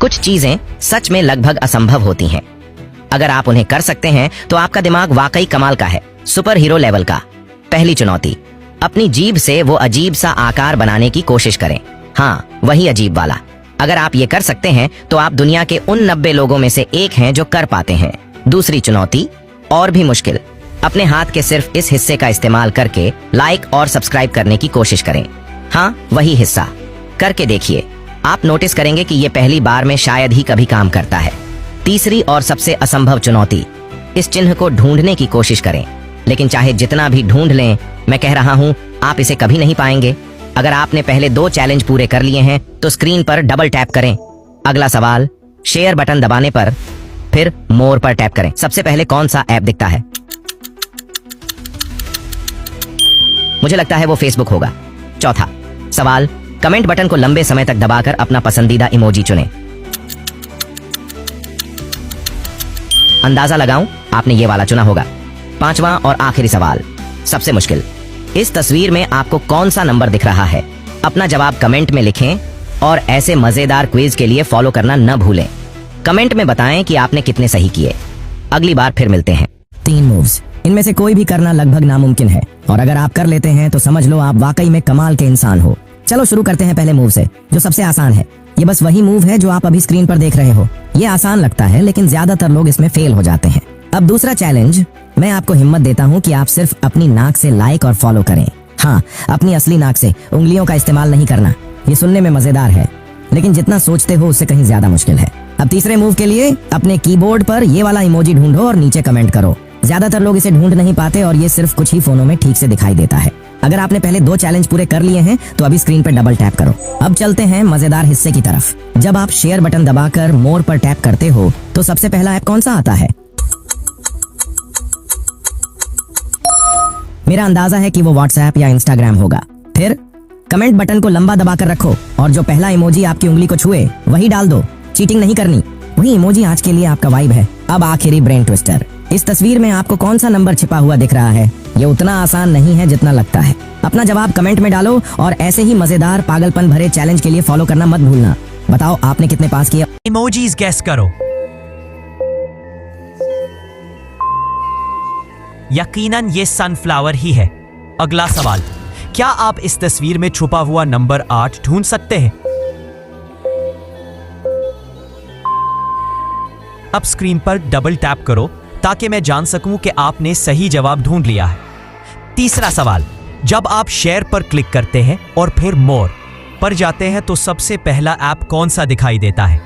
कुछ चीजें सच में लगभग असंभव होती हैं। अगर आप उन्हें कर सकते हैं तो आपका दिमाग वाकई कमाल का है, सुपर हीरो लेवल का। पहली चुनौती, अपनी जीभ से वो अजीब सा आकार बनाने की कोशिश करें। हाँ, वही अजीब वाला। अगर आप ये कर सकते हैं तो आप दुनिया के उन 90 लोगों में से एक हैं जो कर पाते हैं। दूसरी चुनौती, और भी मुश्किल, अपने हाथ के सिर्फ इस हिस्से का इस्तेमाल करके लाइक और सब्सक्राइब करने की कोशिश करें। हाँ, वही हिस्सा करके देखिए, आप नोटिस करेंगे कि ये पहली बार में शायद ही कभी काम करता है। तीसरी और सबसे असंभव चुनौती, इस चिन्ह को ढूंढने की कोशिश करें, लेकिन चाहे जितना भी ढूंढ लें, मैं कह रहा हूं आप इसे कभी नहीं पाएंगे। अगर आपने पहले 2 चैलेंज पूरे कर लिए हैं तो स्क्रीन पर डबल टैप करें। अगला सवाल, शेयर बटन दबाने पर फिर मोर पर टैप करें। सबसे पहले कौन सा ऐप दिखता है? मुझे लगता है वो फेसबुक होगा। चौथा सवाल, कमेंट बटन को लंबे समय तक दबाकर अपना पसंदीदा इमोजी चुनें। अंदाजा लगाऊं, आपने ये वाला चुना होगा। पांचवा और आखिरी सवाल, सबसे मुश्किल, इस तस्वीर में आपको कौन सा नंबर दिख रहा है? अपना जवाब कमेंट में लिखें और ऐसे मजेदार क्विज के लिए फॉलो करना न भूलें। कमेंट में बताएं कि आपने कितने सही किए। अगली बार फिर मिलते हैं। 3 मूव्स, इनमें से कोई भी करना लगभग नामुमकिन है, और अगर आप कर लेते हैं तो समझ लो आप वाकई में कमाल के इंसान हो। चलो शुरू करते हैं पहले मूव से, जो सबसे आसान है। ये बस वही मूव है जो आप अभी स्क्रीन पर देख रहे हो। ये आसान लगता है, लेकिन ज्यादातर लोग इसमें फेल हो जाते हैं। अब दूसरा चैलेंज, मैं आपको हिम्मत देता हूँ कि आप सिर्फ अपनी नाक से लाइक और फॉलो करें। हाँ, अपनी असली नाक से, उंगलियों का इस्तेमाल नहीं करना। ये सुनने में मजेदार है, लेकिन जितना सोचते हो उससे कहीं ज्यादा मुश्किल है। अब तीसरे मूव के लिए अपने कीबोर्ड पर ये वाला इमोजी ढूंढो और नीचे कमेंट करो। ज्यादातर लोग इसे ढूंढ नहीं पाते और ये सिर्फ कुछ ही फोनों में ठीक से दिखाई देता है। अगर आपने पहले 2 चैलेंज पूरे कर लिए हैं तो अभी स्क्रीन पर डबल टैप करो। अब चलते हैं मजेदार हिस्से की तरफ। जब आप शेयर बटन दबाकर मोर पर टैप करते हो तो सबसे पहला ऐप कौन सा आता है? मेरा अंदाजा है कि वो व्हाट्सएप या इंस्टाग्राम होगा। फिर कमेंट बटन को लंबा दबाकर रखो और जो पहला इमोजी आपकी उंगली को छुए वही डाल दो। चीटिंग नहीं करनी, वही इमोजी आज के लिए आपका वाइब है। अब आखिरी ब्रेन ट्विस्टर, इस तस्वीर में आपको कौन सा नंबर छिपा हुआ दिख रहा है? ये उतना आसान नहीं है जितना लगता है। अपना जवाब कमेंट में डालो और ऐसे ही मजेदार पागलपन भरे चैलेंज के लिए फॉलो करना मत भूलना। बताओ आपने कितने पास किए? इमोजीज गेस करो। यकीनन ये सनफ्लावर ही है। अगला सवाल, क्या आप इस तस्वीर में छुपा हुआ नंबर 8 ढूंढ सकते हैं? अब स्क्रीन पर डबल टैप करो ताकि मैं जान सकूं कि आपने सही जवाब ढूंढ लिया है। तीसरा सवाल, जब आप शेयर पर क्लिक करते हैं और फिर मोर पर जाते हैं तो सबसे पहला ऐप कौन सा दिखाई देता है?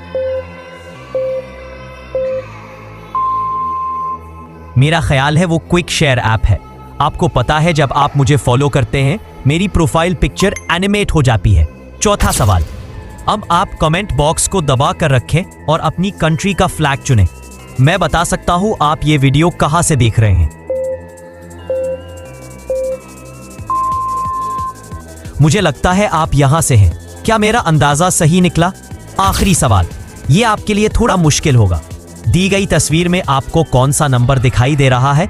मेरा ख्याल है वो क्विक शेयर ऐप है। आपको पता है जब आप मुझे फॉलो करते हैं मेरी प्रोफाइल पिक्चर एनिमेट हो जाती है। चौथा सवाल, अब आप कमेंट बॉक्स को दबा कर रखें और अपनी कंट्री का फ्लैग चुनें। मैं बता सकता हूं आप ये वीडियो कहां से देख रहे हैं। मुझे लगता है आप यहां से हैं। क्या मेरा अंदाजा सही निकला? आखिरी सवाल, ये आपके लिए थोड़ा मुश्किल होगा। दी गई तस्वीर में आपको कौन सा नंबर दिखाई दे रहा है?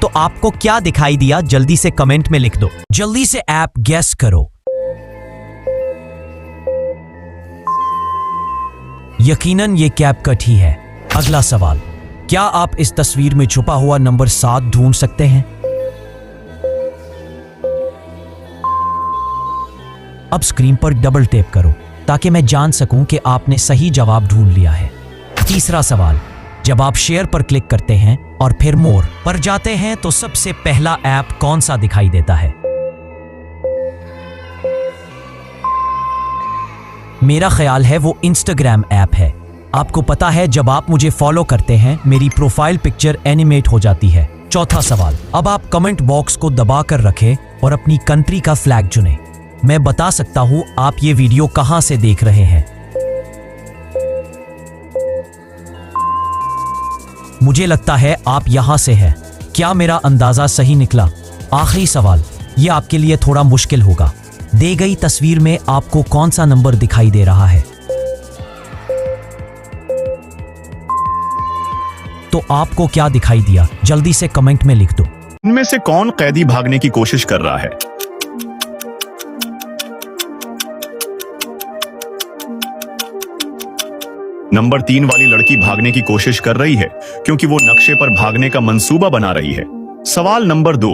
तो आपको क्या दिखाई दिया जल्दी से कमेंट में लिख दो। जल्दी से ऐप गेस करो। यकीनन ये कैपकट ही है। अगला सवाल, क्या आप इस तस्वीर में छुपा हुआ नंबर 7 ढूंढ सकते हैं? अब स्क्रीन पर डबल टैप करो ताकि मैं जान सकूं कि आपने सही जवाब ढूंढ लिया है। तीसरा सवाल, जब आप शेयर पर क्लिक करते हैं और फिर मोर पर जाते हैं तो सबसे पहला ऐप कौन सा दिखाई देता है? मेरा ख्याल है वो इंस्टाग्राम ऐप है। आपको पता है जब आप मुझे फॉलो करते हैं मेरी प्रोफाइल पिक्चर एनिमेट हो जाती है। चौथा सवाल, अब आप कमेंट बॉक्स को दबा कर रखें और अपनी कंट्री का फ्लैग चुनें। मैं बता सकता हूं आप ये वीडियो कहां से देख रहे हैं। मुझे लगता है आप यहां से हैं। क्या मेरा अंदाजा सही निकला? आखिरी सवाल, ये आपके लिए थोड़ा मुश्किल होगा। दी गई तस्वीर में आपको कौन सा नंबर दिखाई दे रहा है? तो आपको क्या दिखाई दिया जल्दी से कमेंट में लिख दो। इनमें से कौन कैदी भागने की कोशिश कर रहा है? नंबर 3 वाली लड़की भागने की कोशिश कर रही है क्योंकि वो नक्शे पर भागने का मंसूबा बना रही है। सवाल नंबर 2,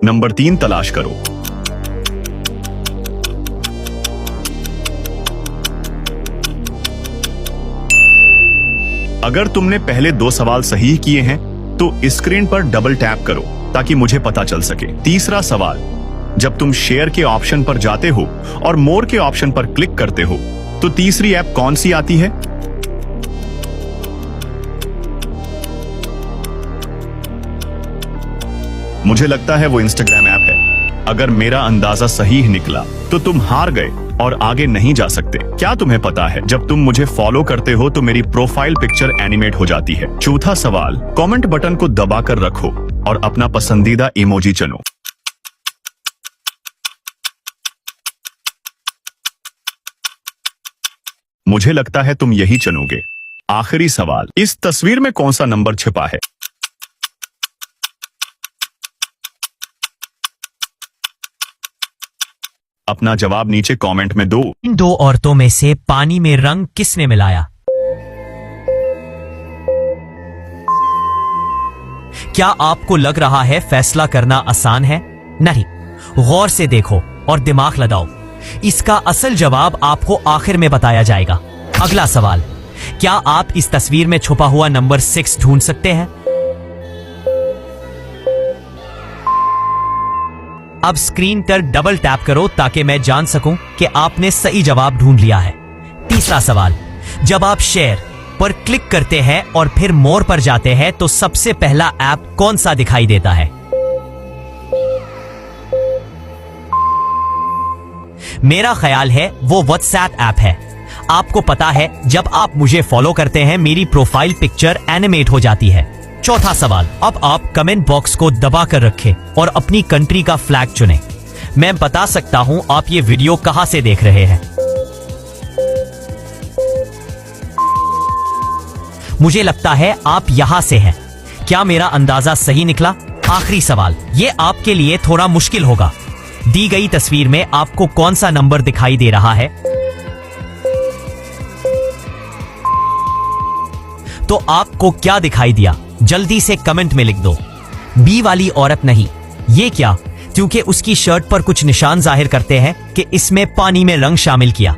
नंबर 3 तलाश करो। अगर तुमने पहले 2 सवाल सही किए हैं तो स्क्रीन पर डबल टैप करो ताकि मुझे पता चल सके। तीसरा सवाल, जब तुम शेयर के ऑप्शन पर जाते हो और मोर के ऑप्शन पर क्लिक करते हो तो तीसरी ऐप कौन सी आती है? मुझे लगता है वो इंस्टाग्राम ऐप है। अगर मेरा अंदाजा सही निकला तो तुम हार गए और आगे नहीं जा सकते। क्या तुम्हें पता है जब तुम मुझे फॉलो करते हो तो मेरी प्रोफाइल पिक्चर एनिमेट हो जाती है। चौथा सवाल, कमेंट बटन को दबाकर रखो और अपना पसंदीदा इमोजी चुनो। मुझे लगता है तुम यही चुनोगे। आखिरी सवाल, इस तस्वीर में कौन सा नंबर छिपा है? अपना जवाब नीचे कमेंट में दो। इन 2 औरतों में से पानी में रंग किसने मिलाया? क्या आपको लग रहा है फैसला करना आसान है? नहीं, गौर से देखो और दिमाग लगाओ। इसका असल जवाब आपको आखिर में बताया जाएगा। अगला सवाल, क्या आप इस तस्वीर में छुपा हुआ नंबर 6 ढूंढ सकते हैं? अब स्क्रीन पर डबल टैप करो ताकि मैं जान सकूं कि आपने सही जवाब ढूंढ लिया है। तीसरा सवाल, जब आप शेयर पर क्लिक करते हैं और फिर मोर पर जाते हैं तो सबसे पहला ऐप कौन सा दिखाई देता है? मेरा ख्याल है वो व्हाट्सएप ऐप है। आपको पता है जब आप मुझे फॉलो करते हैं मेरी प्रोफाइल पिक्चर एनिमेट हो जाती है। चौथा सवाल, अब आप कमेंट बॉक्स को दबा कर रखें और अपनी कंट्री का फ्लैग चुनें। मैं बता सकता हूं आप ये वीडियो कहां से देख रहे हैं। मुझे लगता है आप यहां से हैं। क्या मेरा अंदाजा सही निकला? आखिरी सवाल, ये आपके लिए थोड़ा मुश्किल होगा। दी गई तस्वीर में आपको कौन सा नंबर दिखाई दे रहा है? तो आपको क्या दिखाई दिया? जल्दी से कमेंट में लिख दो। बी वाली औरत नहीं। ये क्या? क्योंकि उसकी शर्ट पर कुछ निशान जाहिर करते हैं कि इसमें पानी में रंग शामिल किया।